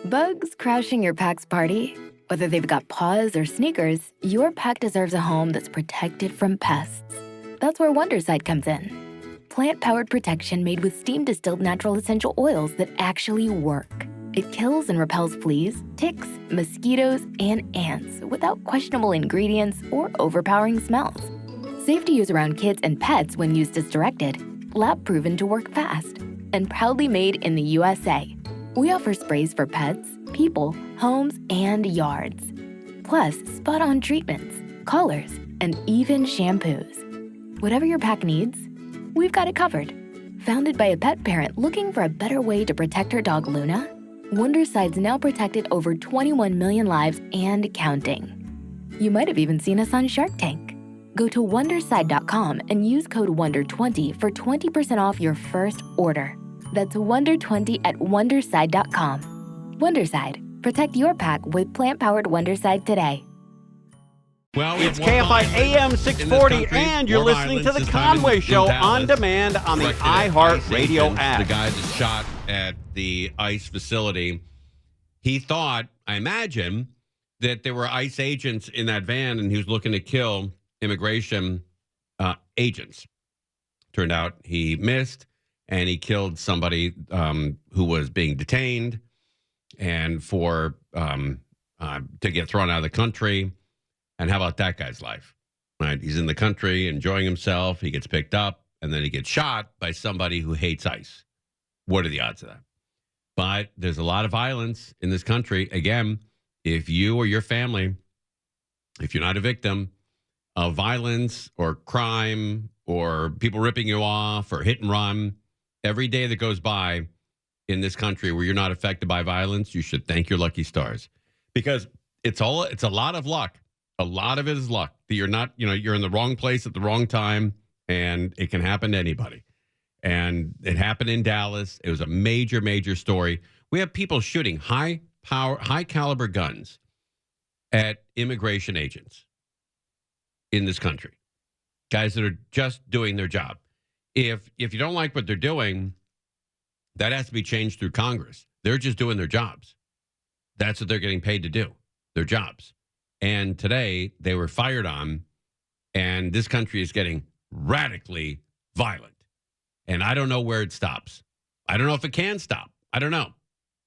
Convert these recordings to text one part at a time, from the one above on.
Bugs crashing your pack's party? Whether they've got paws or sneakers, your pack deserves a home that's protected from pests. That's where Wondercide comes in. Plant-powered protection made with steam-distilled natural essential oils that actually work. It kills and repels fleas, ticks, mosquitoes, and ants without questionable ingredients or overpowering smells. Safe to use around kids and pets when used as directed, lab-proven to work fast, and proudly made in the USA. We offer sprays for pets, people, homes, and yards. Plus, spot-on treatments, collars, and even shampoos. Whatever your pack needs, we've got it covered. Founded by a pet parent looking for a better way to protect her dog Luna, Wondercide's now protected over 21 million lives and counting. You might have even seen us on Shark Tank. Go to Wondercide.com and use code WONDER20 for 20% off your first order. That's WONDER20 at Wondercide.com. Wondercide. Protect your pack with plant-powered Wondercide today. Well, it's KFI AM 640, and you're listening to the Conway Show on demand on the iHeartRadio app. The guy that shot at the ICE facility, he thought, I imagine, that there were ICE agents in that van, and he was looking to kill immigration agents. Turned out he missed, and he killed somebody who was being detained, and for to get thrown out of the country. And how about that guy's life? Right? He's in the country enjoying himself. He gets picked up, and then he gets shot by somebody who hates ICE. What are the odds of that? But there's a lot of violence in this country. Again, if you or your family, if you're not a victim of violence or crime or people ripping you off or hit and run, every day that goes by in this country where you're not affected by violence, you should thank your lucky stars, because it's a lot of luck. A lot of it is luck that you're not, you're in the wrong place at the wrong time, and it can happen to anybody. And it happened in Dallas. It was a major, major story. We have people shooting high caliber guns at immigration agents in this country. Guys that are just doing their job. If you don't like what they're doing, that has to be changed through Congress. They're just doing their jobs. That's what they're getting paid to do, their jobs. And today they were fired on, and this country is getting radically violent. And I don't know where it stops. I don't know if it can stop. I don't know.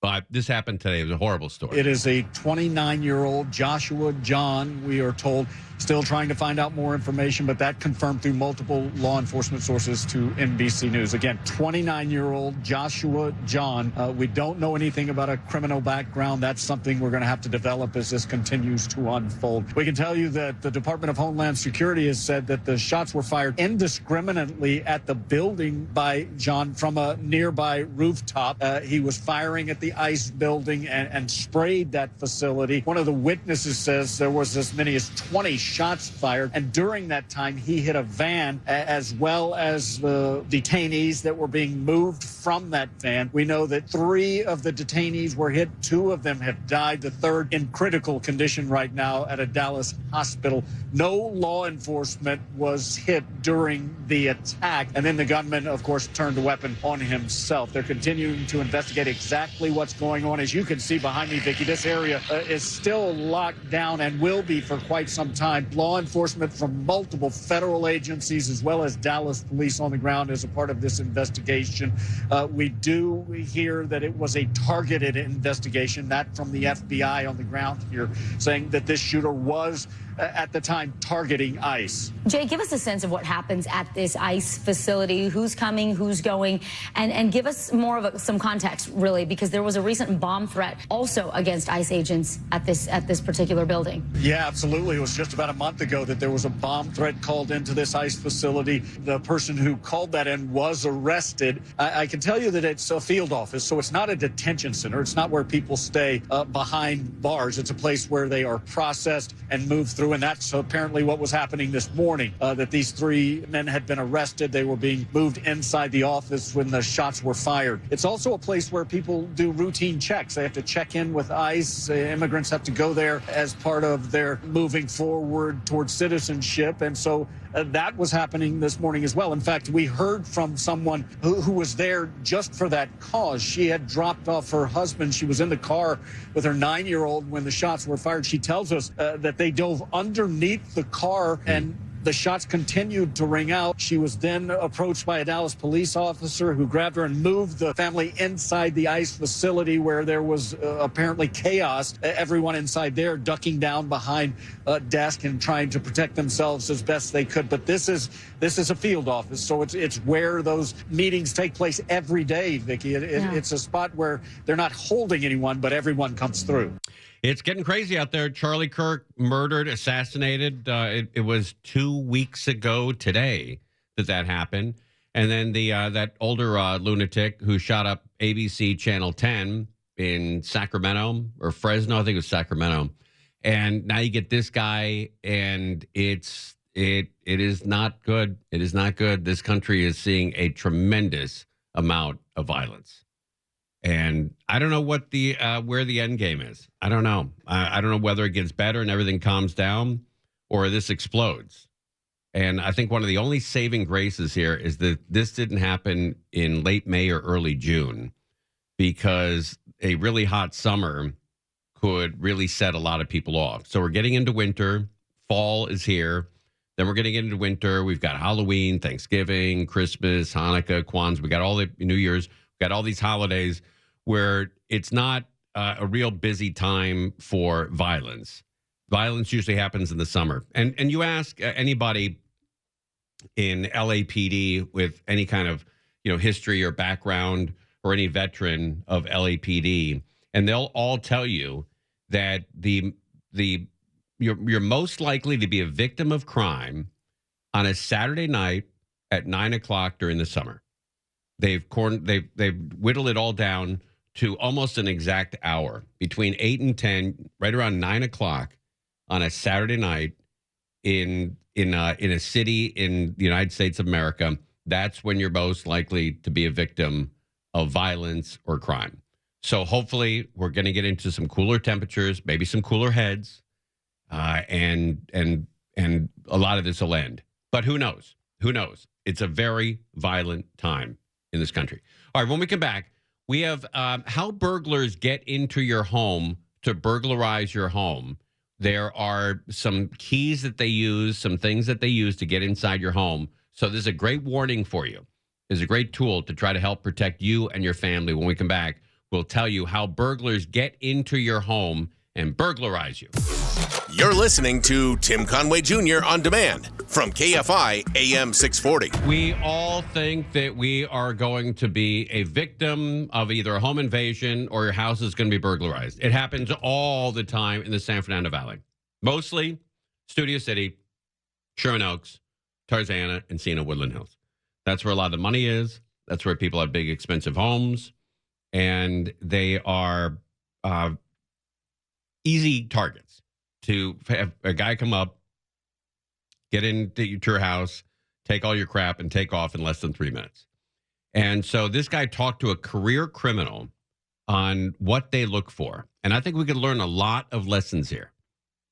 But this happened today. It was a horrible story. It is a 29-year-old Joshua Jahn, we are told, still trying to find out more information, but that confirmed through multiple law enforcement sources to NBC News. Again, 29-year-old Joshua Jahn. We don't know anything about a criminal background. That's something we're going to have to develop as this continues to unfold. We can tell you that the Department of Homeland Security has said that the shots were fired indiscriminately at the building by Jahn from a nearby rooftop. He was firing at the ICE building and sprayed that facility. One of the witnesses says there was as many as 20 shots fired, and during that time he hit a van as well as the detainees that were being moved from that van. We know that 3 of the detainees were hit. 2 of them have died. The third in critical condition right now at a Dallas hospital. No law enforcement was hit during the attack, and then the gunman, of course, turned the weapon on himself. They're continuing to investigate exactly what's going on. As you can see behind me, Vicki, this area is still locked down and will be for quite some time. Law enforcement from multiple federal agencies as well as Dallas police on the ground as a part of this investigation. We do hear that it was a targeted investigation, that from the FBI on the ground here, saying that this shooter was at the time targeting ICE. Jay, give us a sense of what happens at this ICE facility, who's coming, who's going, and give us more of some context, really, because there was a recent bomb threat also against ICE agents at this particular building. Yeah, absolutely. It was just about a month ago that there was a bomb threat called into this ICE facility. The person who called that in was arrested. I can tell you that it's a field office, so it's not a detention center. It's not where people stay behind bars. It's a place where they are processed and moved through. And that's apparently what was happening this morning, that these 3 men had been arrested. They were being moved inside the office when the shots were fired. It's also a place where people do routine checks. They have to check in with ICE. Immigrants have to go there as part of their moving forward towards citizenship. And so that was happening this morning as well. In fact, we heard from someone who was there just for that cause. She had dropped off her husband. She was in the car with her 9-year-old when the shots were fired. She tells us that they dove underneath the car and the shots continued to ring out. She was then approached by a Dallas police officer who grabbed her and moved the family inside the ICE facility where there was apparently chaos. Everyone inside there ducking down behind a desk and trying to protect themselves as best they could. But this is a field office, so it's where those meetings take place every day, Vicki. It's a spot where they're not holding anyone, but everyone comes through. It's getting crazy out there. Charlie Kirk murdered, assassinated. It was 2 weeks ago today that happened. And then that older lunatic who shot up ABC Channel 10 in Sacramento or Fresno, I think it was Sacramento. And now you get this guy, and it is not good. It is not good. This country is seeing a tremendous amount of violence. And I don't know what where the end game is. I don't know. I don't know whether it gets better and everything calms down or this explodes. And I think one of the only saving graces here is that this didn't happen in late May or early June, because a really hot summer could really set a lot of people off. So we're getting into winter. Fall is here. Then we're getting into winter. We've got Halloween, Thanksgiving, Christmas, Hanukkah, Kwanzaa. We got all the New Year's. We've got all these holidays where it's not a real busy time for violence. Violence usually happens in the summer. And you ask anybody in LAPD with any kind of history or background or any veteran of LAPD, and they'll all tell you that you're most likely to be a victim of crime on a Saturday night at 9 o'clock during the summer. They've whittled it all down to almost an exact hour, between 8 and 10, right around 9 o'clock on a Saturday night in a city in the United States of America. That's when you're most likely to be a victim of violence or crime. So hopefully we're going to get into some cooler temperatures, maybe some cooler heads, and a lot of this will end. But who knows? Who knows? It's a very violent time in this country. All right, when we come back, we have how burglars get into your home to burglarize your home. There are some keys that they use, some things that they use to get inside your home. So there's a great warning for you. There's a great tool to try to help protect you and your family. When we come back, we'll tell you how burglars get into your home and burglarize you. You're listening to Tim Conway Jr. On Demand from KFI AM 640. We all think that we are going to be a victim of either a home invasion or your house is going to be burglarized. It happens all the time in the San Fernando Valley. Mostly Studio City, Sherman Oaks, Tarzana, Encino, Woodland Hills. That's where a lot of the money is. That's where people have big, expensive homes. And they are easy targets to have a guy come up, get into your house, take all your crap, and take off in less than 3 minutes. And so this guy talked to a career criminal on what they look for. And I think we could learn a lot of lessons here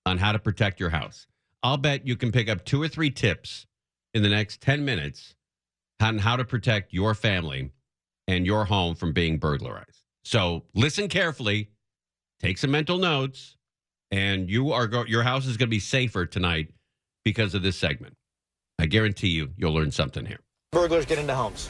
on how to protect your house. I'll bet you can pick up 2 or 3 tips in the next 10 minutes on how to protect your family and your home from being burglarized. So listen carefully, take some mental notes, and your house is going to be safer tonight because of this segment. I guarantee you'll learn something here. Burglars get into homes?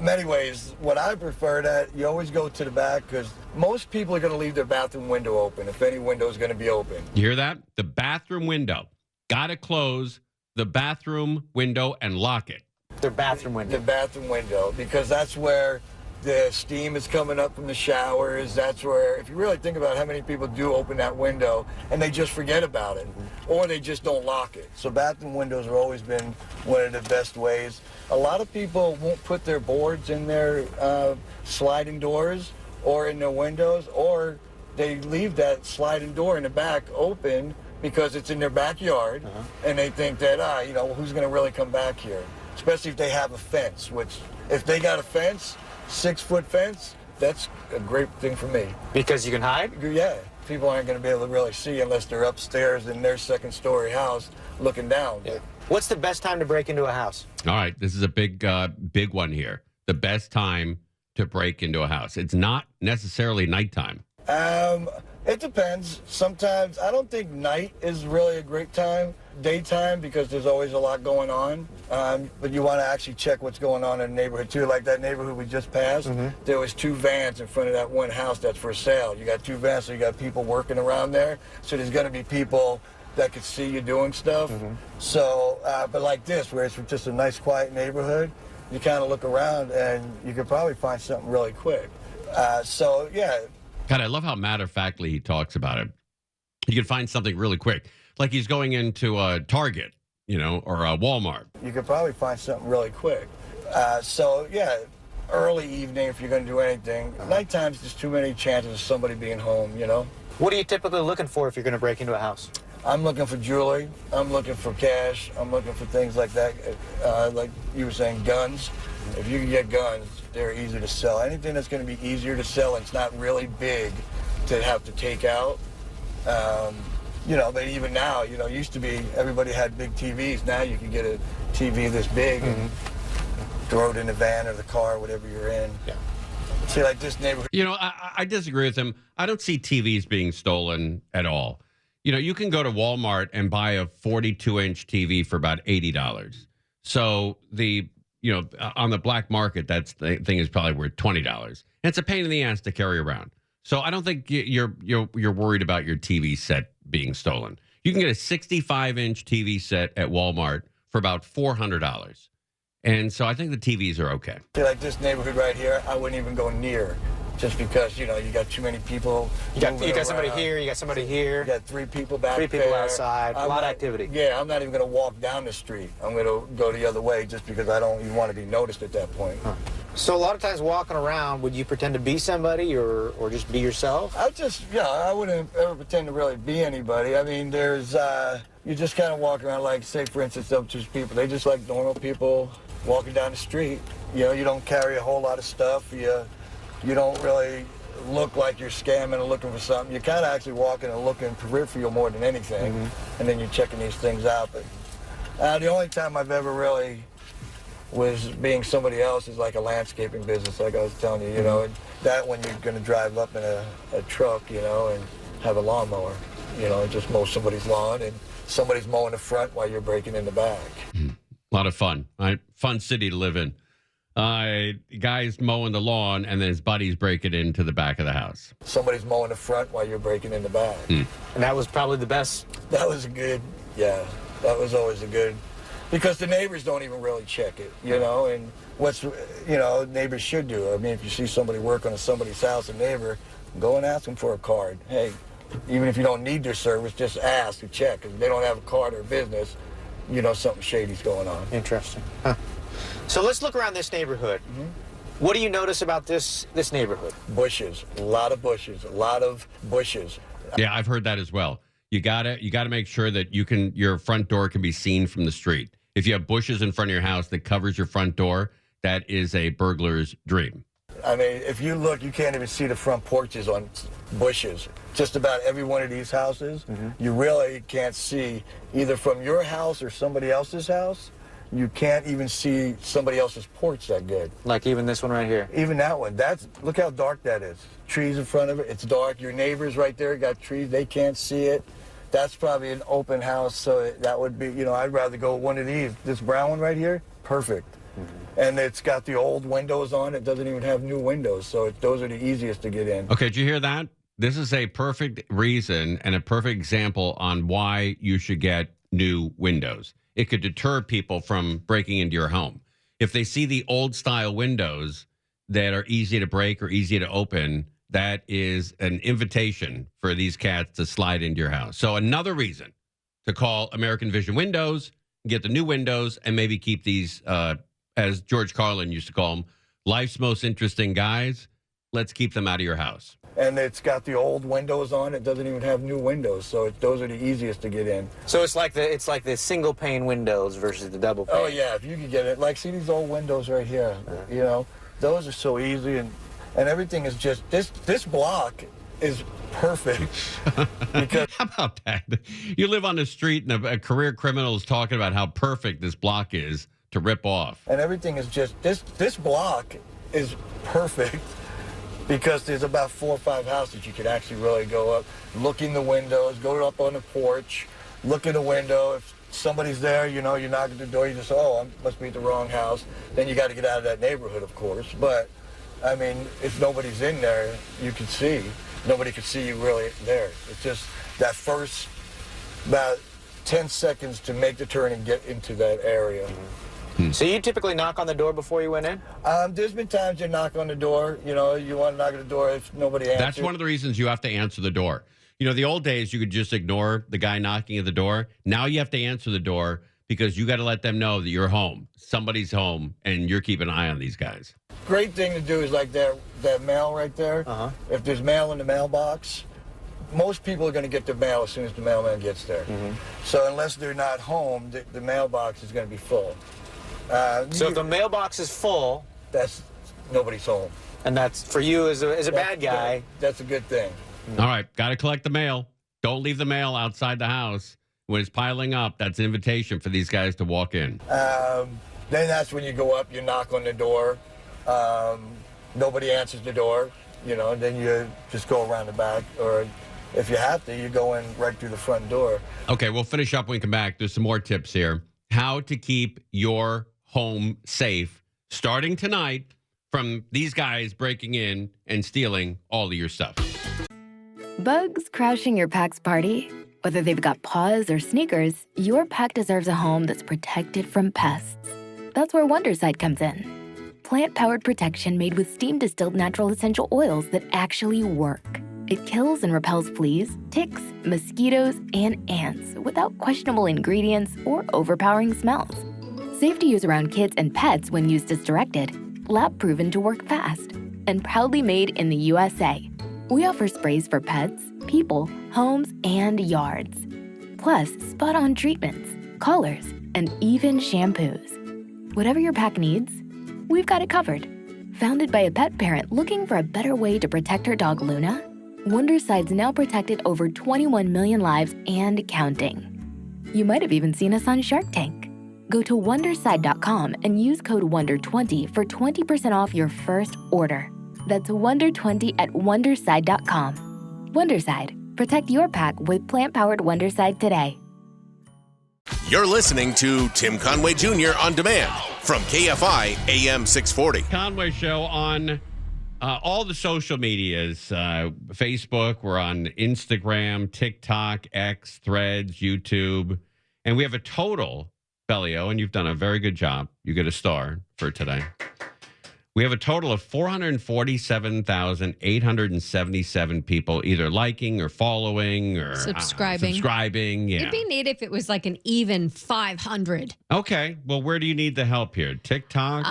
Many ways. What I prefer that you always go to the back, because most people are going to leave their bathroom window open, if any window is going to be open. You hear that? The bathroom window. Got to close the bathroom window and lock it. Their bathroom window. The bathroom window, because that's where the steam is coming up from the showers. That's where, if you really think about how many people do open that window and they just forget about it, or they just don't lock it. So bathroom windows have always been one of the best ways. A lot of people won't put their boards in their sliding doors or in their windows, or they leave that sliding door in the back open because it's in their backyard, and they think that, who's going to really come back here? Especially if they have a fence, which if they got a fence, 6-foot fence, that's a great thing for me. Because you can hide? Yeah. People aren't going to be able to really see unless they're upstairs in their second-story house looking down. Yeah. What's the best time to break into a house? All right, this is a big one here. The best time to break into a house. It's not necessarily nighttime. It depends. Sometimes I don't think night is really a great time. Daytime, because there's always a lot going on. But you want to actually check what's going on in the neighborhood too. Like that neighborhood we just passed, there was 2 vans in front of that one house that's for sale. You got 2 vans, so you got people working around there. So there's going to be people that could see you doing stuff. So, but like this, where it's just a nice, quiet neighborhood, you kind of look around and you could probably find something really quick. So, yeah. God, I love how matter-of-factly he talks about it. You can find something really quick. Like he's going into a Target, you know, or a Walmart. You could probably find something really quick. So, yeah, early evening if you're going to do anything. Nighttime's just too many chances of somebody being home, you know? What are you typically looking for if you're going to break into a house? I'm looking for jewelry. I'm looking for cash. I'm looking for things like that. Like you were saying, guns. If you can get guns, they're easy to sell. Anything that's going to be easier to sell and it's not really big to have to take out. You know, but even now, you know, used to be everybody had big TVs. Now you can get a TV this big and throw it in the van or the car, whatever you're in. Yeah. See, like this neighborhood. You know, I disagree with him. I don't see TVs being stolen at all. You know, you can go to Walmart and buy a 42-inch TV for about $80. So you know, on the black market, the thing is probably worth $20. And it's a pain in the ass to carry around. So I don't think you're worried about your TV set being stolen. You can get a 65-inch TV set at Walmart for about $400. And so I think the TVs are okay. See, like this neighborhood right here, I wouldn't even go near. Just because, you know, you got too many people. You got somebody here, you got somebody here. You got 3 people back there. 3 people outside, a lot of activity. Yeah, I'm not even going to walk down the street. I'm going to go the other way just because I don't even want to be noticed at that point. So a lot of times walking around, would you pretend to be somebody or just be yourself? I wouldn't ever pretend to really be anybody. I mean, there's, you just kind of walk around like, say, for instance, up to people. They just like normal people walking down the street. You know, you don't carry a whole lot of stuff. You don't really look like you're scamming or looking for something. You're kind of actually walking and looking peripheral more than anything, and then you're checking these things out. But the only time I've ever really was being somebody else is like a landscaping business, like I was telling you, you know, and that when you're going to drive up in a truck, you know, and have a lawnmower, you know, and just mow somebody's lawn, and somebody's mowing the front while you're breaking in the back. A lot of fun, right? Fun city to live in. Guy's mowing the lawn, and then his buddy's breaking into the back of the house. Somebody's mowing the front while you're breaking in the back. And that was probably the best. That was good, yeah. That was always a good, because the neighbors don't even really check it, you know, and neighbors should do. I mean, if you see somebody work on somebody's house, a neighbor, go and ask them for a card. Hey, even if you don't need their service, just ask and check. If they don't have a card or business, you know something shady's going on. Interesting. Huh. So let's look around this neighborhood. What do you notice about this neighborhood? Bushes, a lot of bushes, a lot of bushes. Yeah, I've heard that as well. You gotta make sure that your front door can be seen from the street. If you have bushes in front of your house that covers your front door, that is a burglar's dream. I mean, if you look, you can't even see the front porches on bushes. Just about every one of these houses, you really can't see either from your house or somebody else's house. You can't even see somebody else's porch that good. Like even this one right here? Even that one. Look how dark that is. Trees in front of it. It's dark. Your neighbors right there got trees. They can't see it. That's probably an open house, so that would be, you know, I'd rather go with one of these. This brown one right here, perfect. And it's got the old windows on it. Doesn't even have new windows, so those are the easiest to get in. Okay, did you hear that? This is a perfect reason and a perfect example on why you should get new windows. It could deter people from breaking into your home. If they see the old style windows that are easy to break or easy to open, that is an invitation for these cats to slide into your house. So another reason to call American Vision Windows, get the new windows, and maybe keep these, as George Carlin used to call them, life's most interesting guys. Let's keep them out of your house. And it's got the old windows on it. Doesn't even have new windows, so those are the easiest to get in. So it's like the single pane windows versus the double pane. Oh yeah, if you could get it, like see these old windows right here. You know, those are so easy, and everything is just this block is perfect because How about that? You live on the street and a career criminal is talking about how perfect this block is to rip off. and everything is just this block is perfect because there's about 4 or 5 houses you could actually really go up, look in the windows, go up on the porch, look in the window. If somebody's there, you know, you knock at the door, you just, I must be at the wrong house. Then you got to get out of that neighborhood, of course. But, I mean, if nobody's in there, you can see. Nobody could see you really there. It's just that first about 10 seconds to make the turn and get into that area. So you typically knock on the door before you went in? There's been times you knock on the door, you know, you want to knock on the door if nobody answers. That's one of the reasons you have to answer the door. You know, the old days, you could just ignore the guy knocking at the door. Now you have to answer the door because you got to let them know that you're home. Somebody's home, and you're keeping an eye on these guys. Great thing to do is like that mail right there. If there's mail in the mailbox, most people are going to get their mail as soon as the mailman gets there. So unless they're not home, the mailbox is going to be full. So if the mailbox is full, that's nobody's home. and that's for you as a bad guy. That's a good thing. All right, got to collect the mail. Don't leave the mail outside the house. When it's piling up, that's an invitation for these guys to walk in. Then that's when you go up, you knock on the door. Nobody answers the door, you know, then you just go around the back. Or if you have to, you go in right through the front door. Okay, we'll finish up when we come back. There's some more tips here. How to keep your home safe starting tonight from these guys breaking in and stealing all of your stuff. Bugs crashing your pack's party? Whether they've got paws or sneakers, your pack deserves a home that's protected from pests. That's where Wondercide comes in. Plant-powered protection made with steam-distilled natural essential oils that actually work. It kills and repels fleas, ticks, mosquitoes, and ants without questionable ingredients or overpowering smells. Safe to use around kids and pets when used as directed. Lab-proven to work fast. And proudly made in the USA. We offer sprays for pets, people, homes, and yards. Plus, spot-on treatments, collars, and even shampoos. Whatever your pack needs, we've got it covered. Founded by a pet parent looking for a better way to protect her dog Luna, Wondercide's now protected over 21 million lives and counting. You might have even seen us on Shark Tank. Go to Wondercide.com and use code WONDER20 for 20% off your first order. That's WONDER20 at Wondercide.com. Wondercide. Protect your pack with plant-powered Wondercide today. You're listening to Tim Conway Jr. on demand from KFI AM 640. Conway Show on all the social medias. Facebook, we're on Instagram, TikTok, X, Threads, YouTube. And we have a total, Bellio, and you've done a very good job. You get a star for today. We have a total of 447,877 people either liking or following or subscribing. Yeah. It'd be neat if it was like an even 500. Okay. Well, where do you need the help here? TikTok?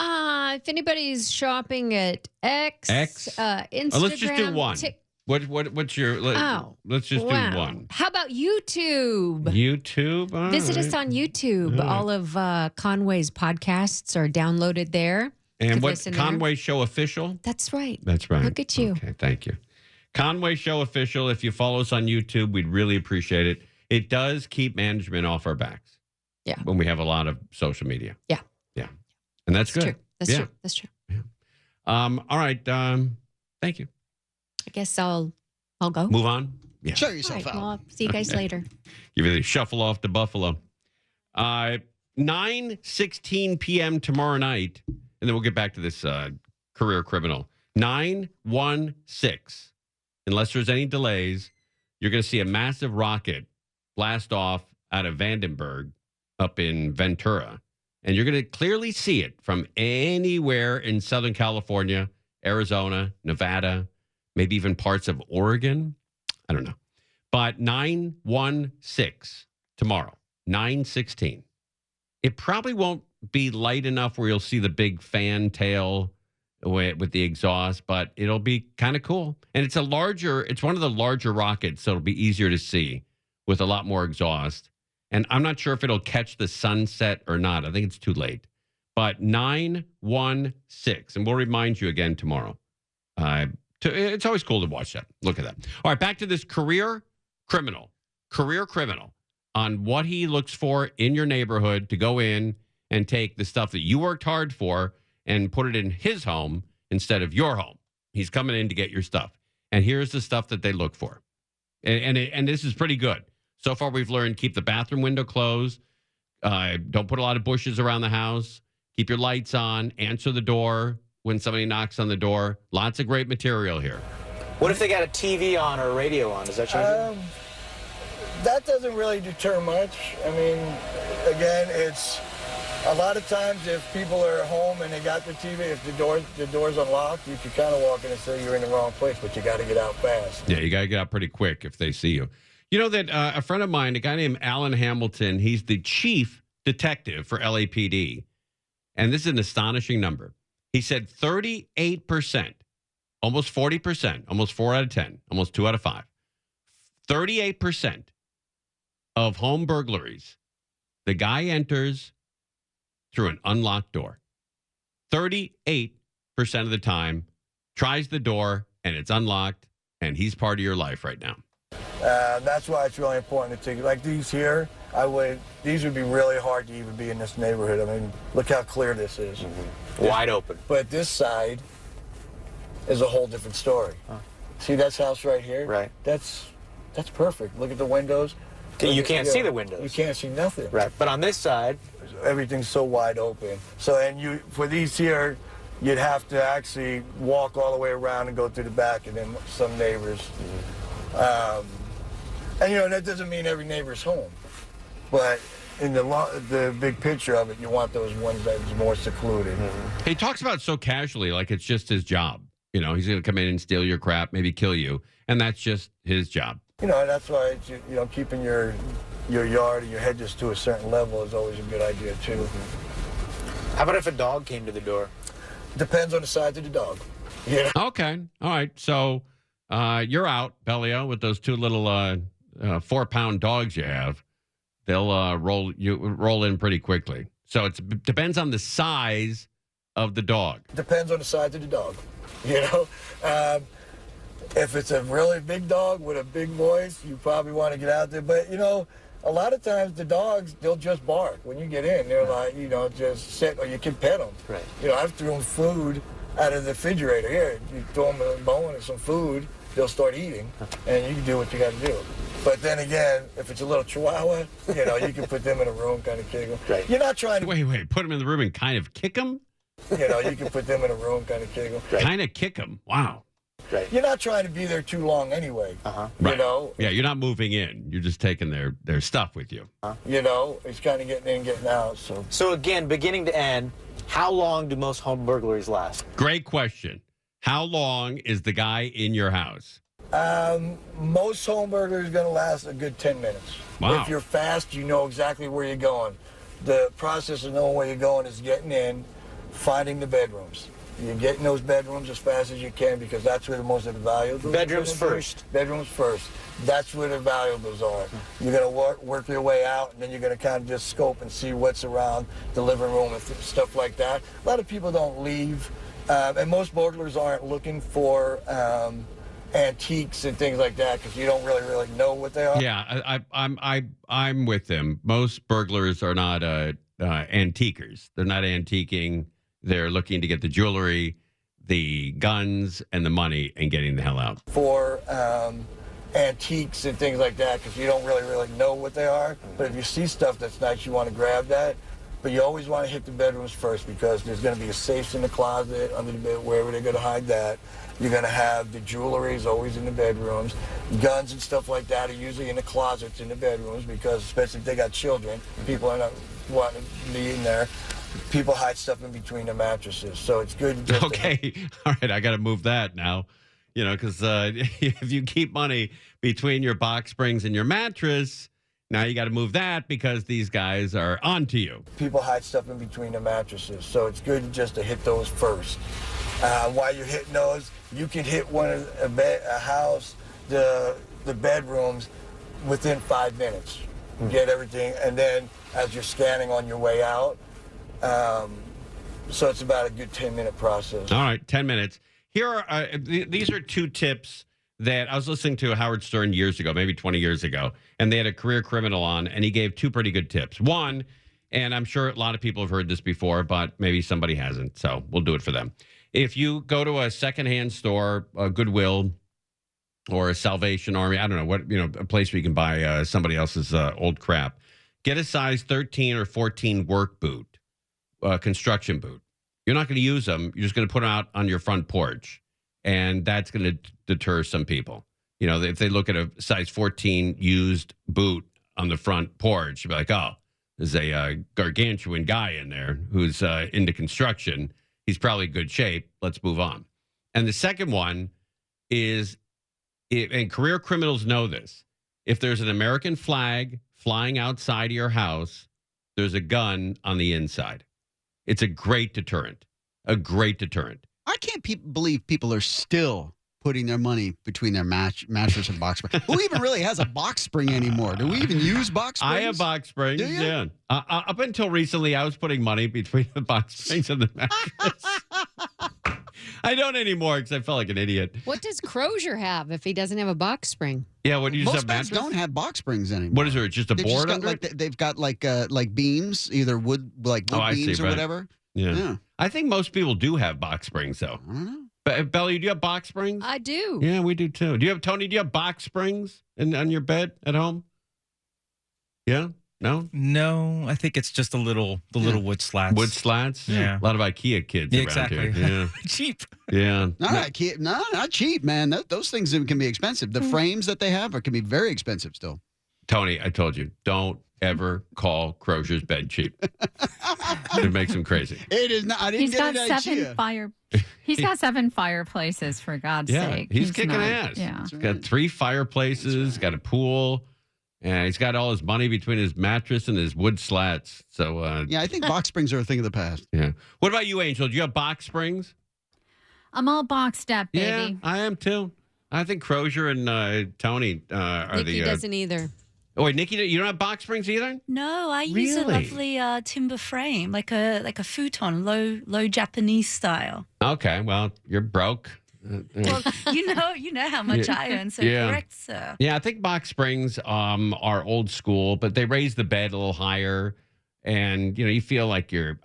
If anybody's shopping at X, Instagram. Let's just do one. What's your? Let's just do one. How about YouTube? YouTube. Visit us on YouTube. All of Conway's podcasts are downloaded there. And what's Conway Show Official? That's right. That's right. Look at you. Okay, thank you. Conway Show Official. If you follow us on YouTube, we'd really appreciate it. It does keep management off our backs. Yeah. When we have a lot of social media. Yeah. Yeah. And that's good. True. That's true. That's true. Yeah. All right. Thank you. I guess I'll go. Move on. Yeah. Show yourself out. Well, I'll see you guys later. You really shuffle off to Buffalo. 9:16 p.m. tomorrow night. And then we'll get back to this career criminal. 916. Unless there's any delays, you're going to see a massive rocket blast off out of Vandenberg up in Ventura. And you're going to clearly see it from anywhere in Southern California, Arizona, Nevada, maybe even parts of Oregon. I don't know. But 916 tomorrow, 916. It probably won't be light enough where you'll see the big fan tail with the exhaust, but it'll be kind of cool. And it's one of the larger rockets, so it'll be easier to see with a lot more exhaust. And I'm not sure if it'll catch the sunset or not. I think it's too late. But 916, and we'll remind you again tomorrow. It's always cool to watch that. Look at that. All right, back to this career criminal on what he looks for in your neighborhood to go in and take the stuff that you worked hard for and put it in his home instead of your home. He's coming in to get your stuff. And here's the stuff that they look for. And this is pretty good. So far, we've learned keep the bathroom window closed. Don't put a lot of bushes around the house. Keep your lights on. Answer the door when somebody knocks on the door. Lots of great material here. What if they got a TV on or a radio on? Does that change it? That doesn't really deter much. I mean, again, it's a lot of times if people are home and they got the TV, if the door's unlocked, you can kind of walk in and say you're in the wrong place, but you got to get out fast. Yeah, you got to get out pretty quick if they see you. You know that a friend of mine, a guy named Alan Hamilton, he's the chief detective for LAPD. And this is an astonishing number. He said 38%, almost 40%, almost 4 out of 10, almost 2 out of 5. 38% of home burglaries, the guy enters through an unlocked door. 38% of the time, tries the door, and it's unlocked, and he's part of your life right now. That's why it's really important to take, like these here, these would be really hard to even be in this neighborhood. I mean, look how clear this is. Mm-hmm. Wide open. But this side is a whole different story. Huh. See this house right here? Right. That's perfect. Look at the windows. You can't see the windows. You can't see nothing. Right. But on this side, everything's so wide open. So, and for these here, you'd have to actually walk all the way around and go through the back, and then some neighbors. Mm-hmm. And that doesn't mean every neighbor's home, but in the big picture of it, you want those ones that's more secluded. Mm-hmm. He talks about it so casually, like it's just his job. He's going to come in and steal your crap, maybe kill you, and that's just his job. That's why it's, keeping your yard and your hedges to a certain level is always a good idea too. Mm-hmm. How about if a dog came to the door? Depends on the size of the dog. Yeah. Okay. All right. So you're out, Bellio, with those two little 4-pound dogs you have. They'll roll in pretty quickly. So it depends on the size of the dog. Depends on the size of the dog. If it's a really big dog with a big voice, you probably want to get out there. But, a lot of times the dogs, they'll just bark. When you get in, they're like, just sit, or you can pet them. Right. I've thrown food out of the refrigerator. Here, you throw them a bone and some food, they'll start eating, and you can do what you got to do. But then again, if it's a little chihuahua, you can put them in a room, kind of kick them. Right. You're not trying to... Wait, put them in the room and kind of kick them? You can put them in a room, kind of kick them. Right. Kind of kick them. Wow. Right. You're not trying to be there too long anyway. Uh-huh. Right. Yeah, you're not moving in. You're just taking their stuff with you. It's kind of getting in and getting out. So again, beginning to end, how long do most home burglaries last? Great question. How long is the guy in your house? Most home burglaries are going to last a good 10 minutes. Wow. If you're fast, you know exactly where you're going. The process of knowing where you're going is getting in, finding the bedrooms. You're getting those bedrooms as fast as you can because that's where the most of the valuables are. Bedrooms first. Bedrooms first. That's where the valuables are. You're going to work your way out, and then you're going to kind of just scope and see what's around the living room and stuff like that. A lot of people don't leave, and most burglars aren't looking for antiques and things like that because you don't really know what they are. Yeah, I'm with them. Most burglars are not antiquers. They're not antiquing. They're looking to get the jewelry, the guns, and the money and getting the hell out. For antiques and things like that because you don't really know what they are. But if you see stuff that's nice, you want to grab that. But you always want to hit the bedrooms first because there's going to be a safe in the closet, under the bed, wherever they're going to hide that. You're going to have the jewelry is always in the bedrooms. Guns and stuff like that are usually in the closets in the bedrooms because especially if they got children, people are not wanting to be in there. People hide stuff in between the mattresses, so it's good. Just okay, all right, I got to move that now, because if you keep money between your box springs and your mattress, now you got to move that because these guys are onto you. People hide stuff in between the mattresses, so it's good just to hit those first. While you're hitting those, you can hit a house, the bedrooms, within 5 minutes. Get everything, and then as you're scanning on your way out. So it's about a good 10-minute process. All right, 10 minutes. Here are these are two tips that I was listening to Howard Stern years ago, maybe 20 years ago, and they had a career criminal on, and he gave two pretty good tips. One, and I'm sure a lot of people have heard this before, but maybe somebody hasn't, so we'll do it for them. If you go to a secondhand store, a Goodwill, or a Salvation Army, I don't know, a place where you can buy somebody else's old crap, get a size 13 or 14 work boot, construction boot. You're not going to use them. You're just going to put them out on your front porch. And that's going to deter some people. If they look at a size 14 used boot on the front porch, you'll be like, oh, there's a gargantuan guy in there who's into construction. He's probably in good shape. Let's move on. And the second one is, and career criminals know this, if there's an American flag flying outside of your house, there's a gun on the inside. It's a great deterrent. A great deterrent. I can't believe people are still putting their money between their mattress and box spring. Who even really has a box spring anymore? Do we even use box springs? I have box springs, Do you? yeah. Up until recently, I was putting money between the box springs and the mattress. I don't anymore because I felt like an idiot. What does Crozier have if he doesn't have a box spring? Yeah, what do you Most just have beds mattress? don't have box springs anymore. What is there? Just a They've board just got, under it? they've got like beams, either wood beams or whatever. Yeah. I think most people do have box springs, though. I don't know. Belly, do you have box springs? I do. Yeah, we do too. Tony, do you have box springs on your bed at home? Yeah? No? No, I think it's just the little wood slats. Wood slats? Yeah. A lot of IKEA kids around exactly. here. Yeah. Cheap. Yeah. Not cheap, man. Those things can be expensive. The frames that they have can be very expensive still. Tony, I told you, don't ever call Crozier's bed cheap. It makes him crazy. It is not. I didn't get it at IKEA. He's got 7 fireplaces, for God's sake. He's kicking ass. Yeah. He's got 3 fireplaces, got a pool, and he's got all his money between his mattress and his wood slats. So I think box springs are a thing of the past. Yeah. What about you, Angel? Do you have box springs? I'm all boxed up, baby. Yeah, I am too. I think Crozier and Tony are Nikki doesn't either. Oh, wait, Nikki, you don't have box springs either? No, I use a lovely timber frame, like a futon, low Japanese style. Okay, well, you're broke. Well, you know how much I earn, so correct, sir. Yeah, I think box springs are old school, but they raise the bed a little higher, and you feel like you're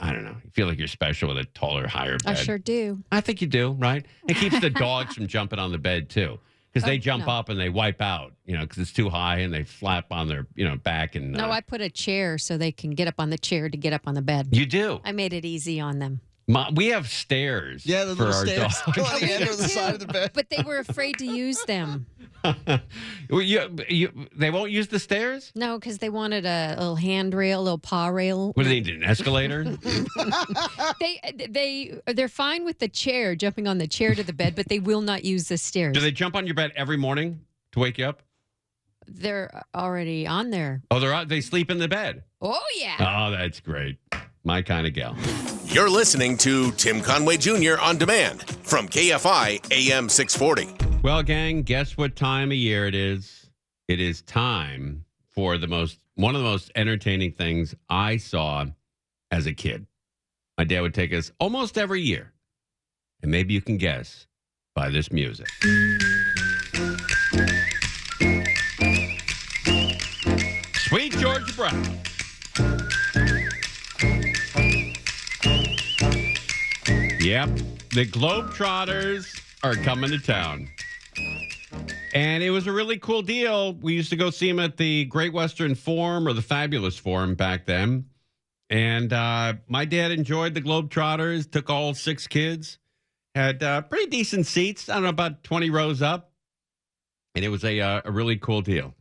special with a taller, higher bed. I sure do. I think you do, right? It keeps the dogs from jumping on the bed too. Because they jump up and they wipe out, because it's too high and they flap on their, back. And No, I put a chair so they can get up on the chair to get up on the bed. You do? I made it easy on them. We have stairs. Yeah, the for little our stairs dogs. go on the end or the side of the bed. But they were afraid to use them. They won't use the stairs? No, because they wanted a little handrail, a little paw rail. What do they need, an escalator? They're fine with the chair, jumping on the chair to the bed, but they will not use the stairs. Do they jump on your bed every morning to wake you up? They're already on there. Oh, they sleep in the bed? Oh, yeah. Oh, that's great. My kind of gal. You're listening to Tim Conway Jr. on demand from KFI AM 640. Well, gang, guess what time of year it is? It is time for one of the most entertaining things I saw as a kid. My dad would take us almost every year. And maybe you can guess by this music. Sweet Georgia Brown. Yep, the Globetrotters are coming to town. And it was a really cool deal. We used to go see them at the Great Western Forum or the Fabulous Forum back then. And my dad enjoyed the Globetrotters, took all 6 kids, had pretty decent seats, I don't know, about 20 rows up. And it was a really cool deal.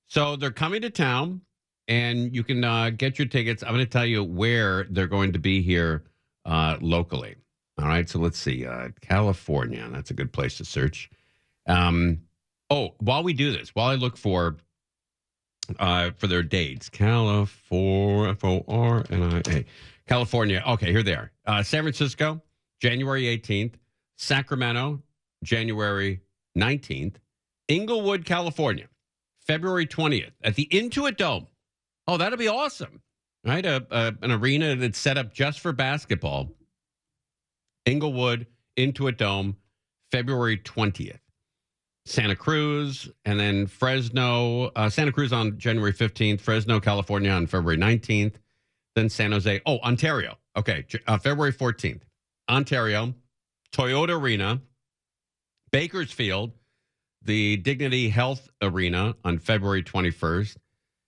So they're coming to town, and you can get your tickets. I'm going to tell you where they're going to be here locally. All right, so let's see. California, that's a good place to search. While we do this, while I look for their dates, California. Okay, here they are. San Francisco, January 18th. Sacramento, January 19th. Inglewood, California, February 20th at the Intuit Dome. Oh, that'll be awesome, right? An arena that's set up just for basketball. Inglewood, Intuit Dome, February 20th. Santa Cruz, and then Fresno. Santa Cruz on January 15th. Fresno, California on February 19th. Then San Jose. Oh, Ontario. Okay, February 14th. Ontario, Toyota Arena, Bakersfield, the Dignity Health Arena on February 21st,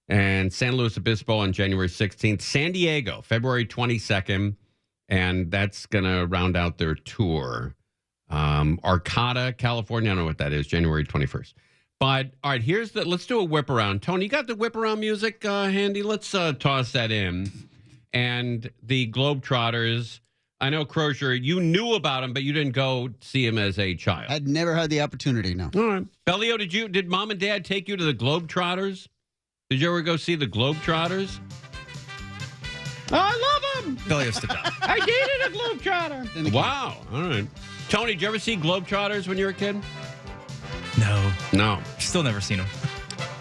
and San Luis Obispo on January 16th. San Diego, February 22nd, and that's going to round out their tour. Arcata, California, I don't know what that is, January 21st. But, all right, let's do a whip around. Tony, you got the whip around music handy? Let's toss that in. And the Globetrotters, I know, Crozier, you knew about him, but you didn't go see him as a child. I'd never had the opportunity, no. All right. Bellio, did mom and dad take you to the Globetrotters? Did you ever go see the Globetrotters? Oh, I love them. Bellio stood up. I dated a Globetrotter. Wow. All right. Tony, did you ever see Globetrotters when you were a kid? No. Still never seen them.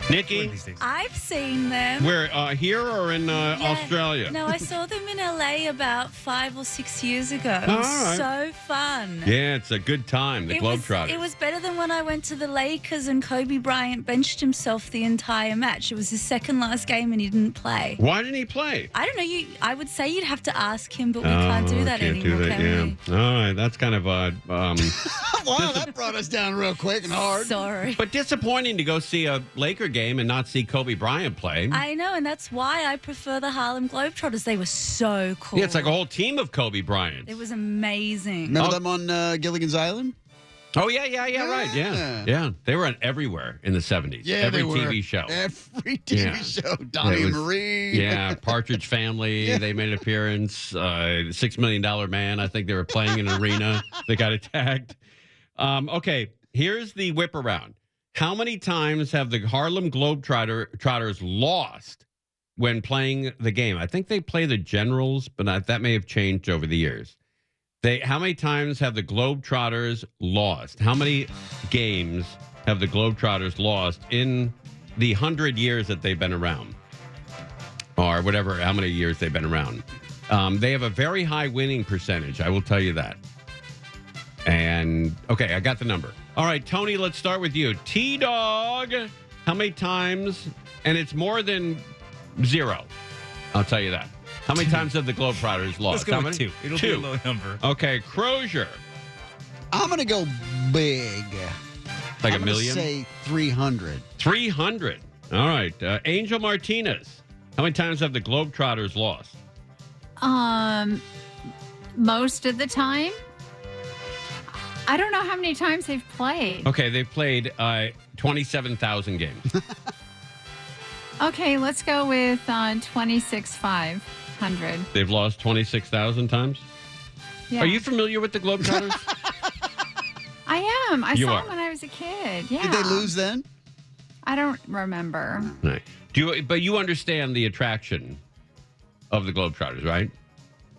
Nikki? I've seen them. Where, here or in Australia? No, I saw them in LA about 5 or 6 years ago. It was so fun. Yeah, it's a good time, the Globetrotters. It was better than when I went to the Lakers and Kobe Bryant benched himself the entire match. It was his second last game and he didn't play. Why didn't he play? I don't know. I would say you'd have to ask him, but we can't do that anymore, can we? All right, that's kind of odd. Wow, that brought us down real quick and hard. Sorry. But disappointing to go see a Laker game and not see Kobe Bryant play. I know, and that's why I prefer the Harlem Globetrotters. They were so cool. Yeah, it's like a whole team of Kobe Bryant. It was amazing. Remember them on Gilligan's Island? Oh, yeah, right. Yeah. They were on everywhere in the 70s. Yeah, every they were. TV show. Every TV show. Donnie and Marie. Yeah, Partridge Family. They made an appearance. $6 Million Man. I think they were playing in an arena. They got attacked. Okay, here's the whip around. How many times have the Harlem Globetrotters lost when playing the game? I think they play the Generals, but that may have changed over the years. How many times have the Globetrotters lost? How many games have the Globetrotters lost in the 100 years that they've been around? Or whatever, how many years they've been around. They have a very high winning percentage, I will tell you that. And, okay, I got the number. All right, Tony, let's start with you. T-Dog, how many times? And it's more than 0. I'll tell you that. How many times have the Globetrotters lost? Let's go with 2. It'll be a low number. Okay, Crozier. I'm going to go big. Like I'm a million? I'm going to say 300. 300. All right. Angel Martinez. How many times have the Globetrotters lost? Most of the time. I don't know how many times they've played. Okay, they've played 27,000 games. Okay, let's go with 26,500. They've lost 26,000 times? Yeah. Are you familiar with the Globetrotters? I am. I saw them when I was a kid. Yeah. Did they lose then? I don't remember. Right. But you understand the attraction of the Globetrotters, right?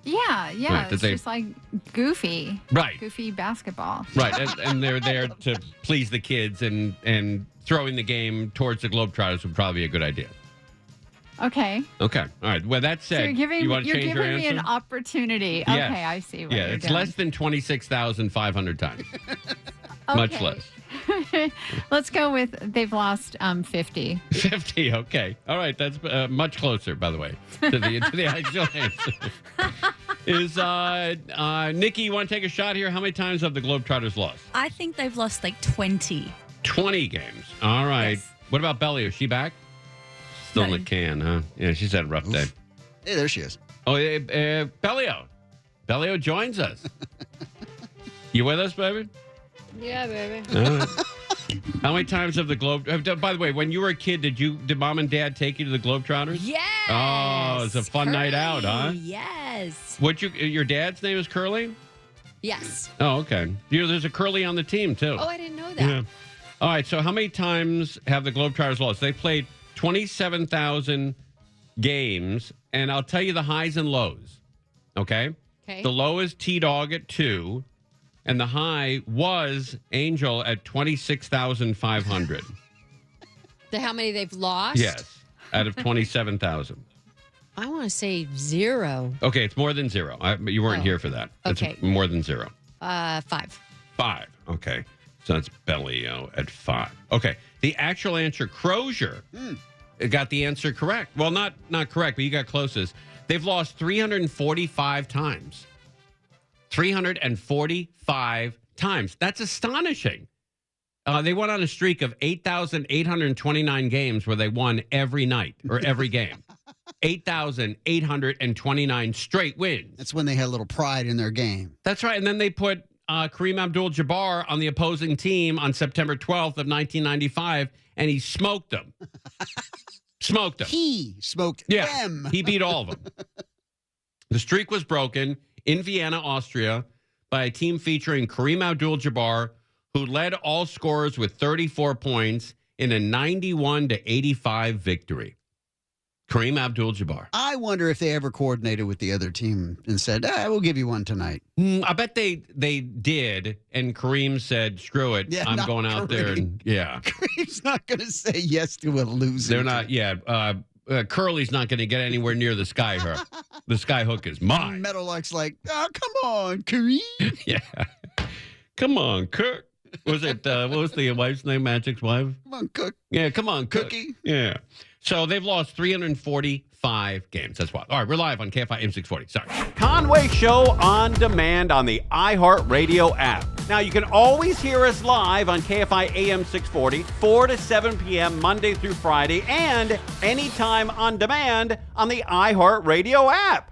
Yeah. Right, it's just like goofy. Right. Goofy basketball. Right. And they're there to please the kids, and throwing the game towards the Globetrotters would probably be a good idea. Okay. Okay. All right. Well, that said, so you want to change your answer? You're giving me an opportunity. Yes. Okay, I see what you're it's doing. less than 26,500 times. Okay. Much less. Let's go with they've lost 50. 50, okay. All right, that's much closer, by the way, to the actual answer. Is Nikki, you want to take a shot here? How many times have the Globetrotters lost? I think they've lost like 20. 20 games. All right. Yes. What about Belly? Is she back? Still in the can, huh? Yeah, she's had a rough day. Hey, there she is. Oh, Bellio. Bellio joins us. You with us, baby? Yeah, baby. All right. How many times have the by the way, when you were a kid, did mom and dad take you to the Globetrotters? Yes. Oh, it's a fun night out, huh? Yes. Your dad's name is Curly? Yes. Oh, okay. There's a Curly on the team, too. Oh, I didn't know that. Yeah. All right, so how many times have the Globetrotters lost? They played 27,000 games, and I'll tell you the highs and lows, okay? Okay. The low is T-Dog at 2, and the high was Angel at 26,500. How many they've lost? Yes, out of 27,000. I want to say 0. Okay, it's more than 0. You weren't here for that. Okay. It's more than 0. 5. 5. Okay. So that's Bellio at 5. Okay. The actual answer, Crozier, got the answer correct. Well, not correct, but you got closest. They've lost 345 times. 345 times. That's astonishing. They went on a streak of 8,829 games where they won every night or every game. 8,829 straight wins. That's when they had a little pride in their game. That's right. And then they put Kareem Abdul-Jabbar on the opposing team on September 12th of 1995, and he smoked them. Smoked them. He smoked them. He beat all of them. The streak was broken in Vienna, Austria, by a team featuring Kareem Abdul-Jabbar, who led all scorers with 34 points in a 91-85 victory. Kareem Abdul-Jabbar. I wonder if they ever coordinated with the other team and said, we'll give you one tonight. I bet they did, and Kareem said, screw it, I'm going out there. And Kareem's not going to say yes to a loser. They're not, Curly's not going to get anywhere near the sky hook. The sky hook is mine. Meadowlark's like, oh, come on, Kareem. Yeah. Come on, Cook. Was it, what was the wife's name, Magic's wife? Come on, Cook. Yeah, come on, Cook. Cookie. Yeah. So they've lost 345 games. That's why. All right, we're live on KFI AM 640. Sorry. Conway Show on demand on the iHeartRadio app. Now, you can always hear us live on KFI AM 640, 4 to 7 p.m. Monday through Friday, and anytime on demand on the iHeartRadio app.